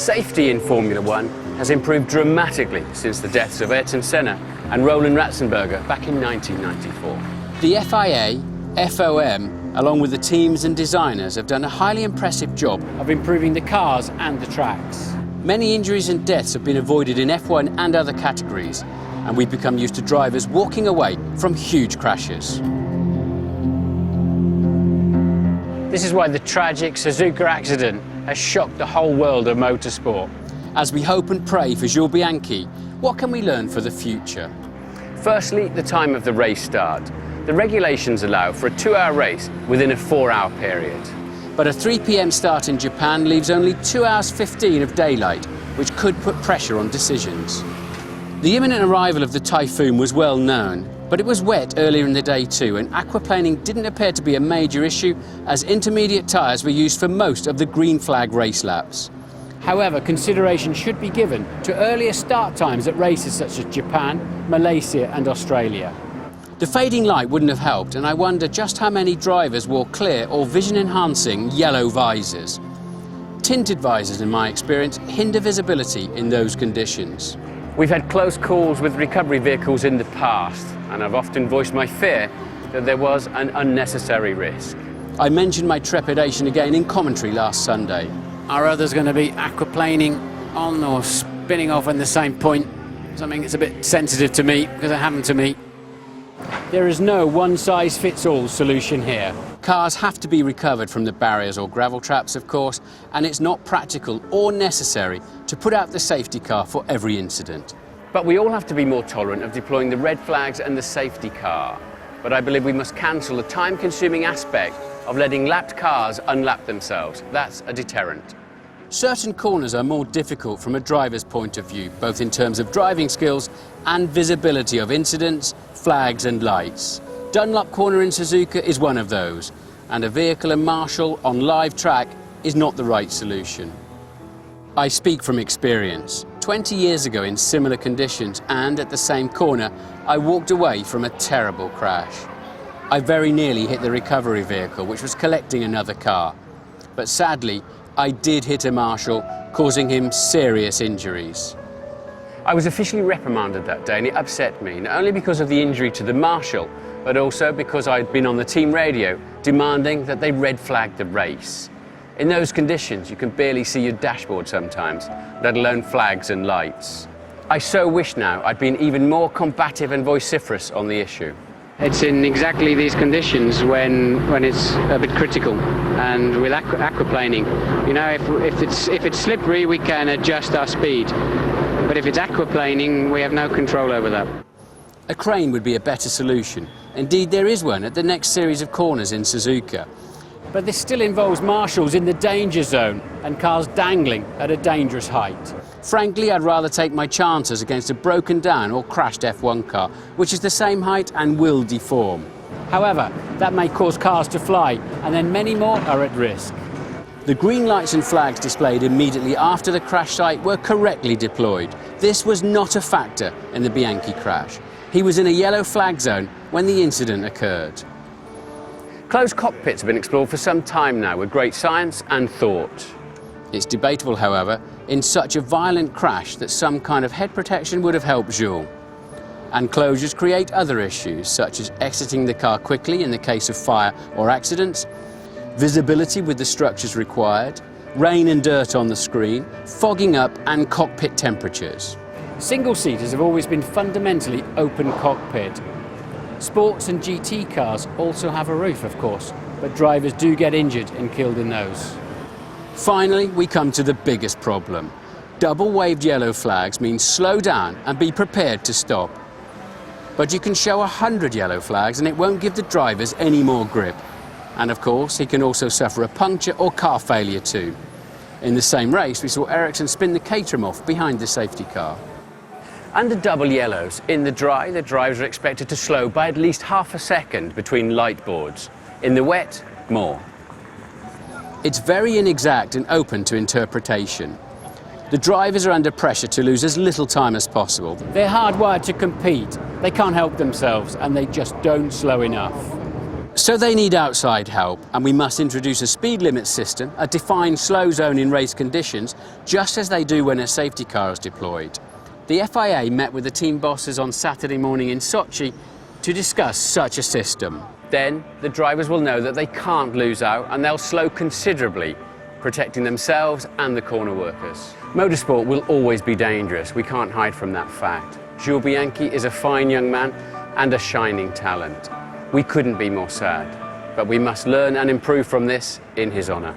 Safety in Formula One has improved dramatically since the deaths of Ayrton Senna and Roland Ratzenberger back in 1994. The FIA, FOM, along with the teams and designers, have done a highly impressive job of improving the cars and the tracks. Many injuries and deaths have been avoided in F1 and other categories, and we've become used to drivers walking away from huge crashes. This is why the tragic Suzuka accident has shocked the whole world of motorsport. As we hope and pray for Jules Bianchi, what can we learn for the future? Firstly, the time of the race start. The regulations allow for a 2-hour race within a 4-hour period. But a 3 p.m. start in Japan leaves only 2 hours 15 of daylight, which could put pressure on decisions. The imminent arrival of the typhoon was well known, but it was wet earlier in the day too, and aquaplaning didn't appear to be a major issue, as intermediate tyres were used for most of the green flag race laps. However, consideration should be given to earlier start times at races such as Japan, Malaysia and Australia. The fading light wouldn't have helped, and I wonder just how many drivers wore clear or vision-enhancing yellow visors. Tinted visors, in my experience, hinder visibility in those conditions. We've had close calls with recovery vehicles in the past, and I've often voiced my fear that there was an unnecessary risk. I mentioned my trepidation again in commentary last Sunday. Are others going to be aquaplaning on or spinning off in the same point? Something that's a bit sensitive to me, because it happened to me. There is no one-size-fits-all solution here. Cars have to be recovered from the barriers or gravel traps, of course, and it's not practical or necessary to put out the safety car for every incident. But we all have to be more tolerant of deploying the red flags and the safety car. But I believe we must cancel the time-consuming aspect of letting lapped cars unlap themselves. That's a deterrent. Certain corners are more difficult from a driver's point of view, both in terms of driving skills and visibility of incidents, flags and lights. Dunlop Corner in Suzuka is one of those, and a vehicle and marshal on live track is not the right solution. I speak from experience. 20 years ago in similar conditions and at the same corner, I walked away from a terrible crash. I very nearly hit the recovery vehicle, which was collecting another car. But sadly, I did hit a marshal, causing him serious injuries. I was officially reprimanded that day, and it upset me, not only because of the injury to the marshal, but also because I'd been on the team radio demanding that they red flag the race. In those conditions, you can barely see your dashboard sometimes, let alone flags and lights. I so wish now I'd been even more combative and vociferous on the issue. It's in exactly these conditions when it's a bit critical, and with aquaplaning, you know, if it's slippery, we can adjust our speed, but if it's aquaplaning, we have no control over that. A crane would be a better solution. Indeed, there is one at the next series of corners in Suzuka. But this still involves marshals in the danger zone and cars dangling at a dangerous height. Frankly, I'd rather take my chances against a broken down or crashed F1 car, which is the same height and will deform. However, that may cause cars to fly, and then many more are at risk. The green lights and flags displayed immediately after the crash site were correctly deployed. This was not a factor in the Bianchi crash. He was in a yellow flag zone when the incident occurred. Closed cockpits have been explored for some time now with great science and thought. It's debatable, however, in such a violent crash that some kind of head protection would have helped Jules. And closures create other issues, such as exiting the car quickly in the case of fire or accidents, visibility with the structures required, rain and dirt on the screen, fogging up and cockpit temperatures. Single-seaters have always been fundamentally open cockpit. Sports and GT cars also have a roof, of course, but drivers do get injured and killed in those. Finally, we come to the biggest problem. Double-waved yellow flags mean slow down and be prepared to stop. But you can show 100 yellow flags and it won't give the drivers any more grip. And of course, he can also suffer a puncture or car failure too. In the same race, we saw Ericsson spin the Caterham off behind the safety car. Under double yellows, in the dry, the drivers are expected to slow by at least half a second between light boards. In the wet, more. It's very inexact and open to interpretation. The drivers are under pressure to lose as little time as possible. They're hardwired to compete. They can't help themselves, and they just don't slow enough. So they need outside help, and we must introduce a speed limit system, a defined slow zone in race conditions, just as they do when a safety car is deployed. The FIA met with the team bosses on Saturday morning in Sochi to discuss such a system. Then the drivers will know that they can't lose out and they'll slow considerably, protecting themselves and the corner workers. Motorsport will always be dangerous, we can't hide from that fact. Jules Bianchi is a fine young man and a shining talent. We couldn't be more sad, but we must learn and improve from this in his honour.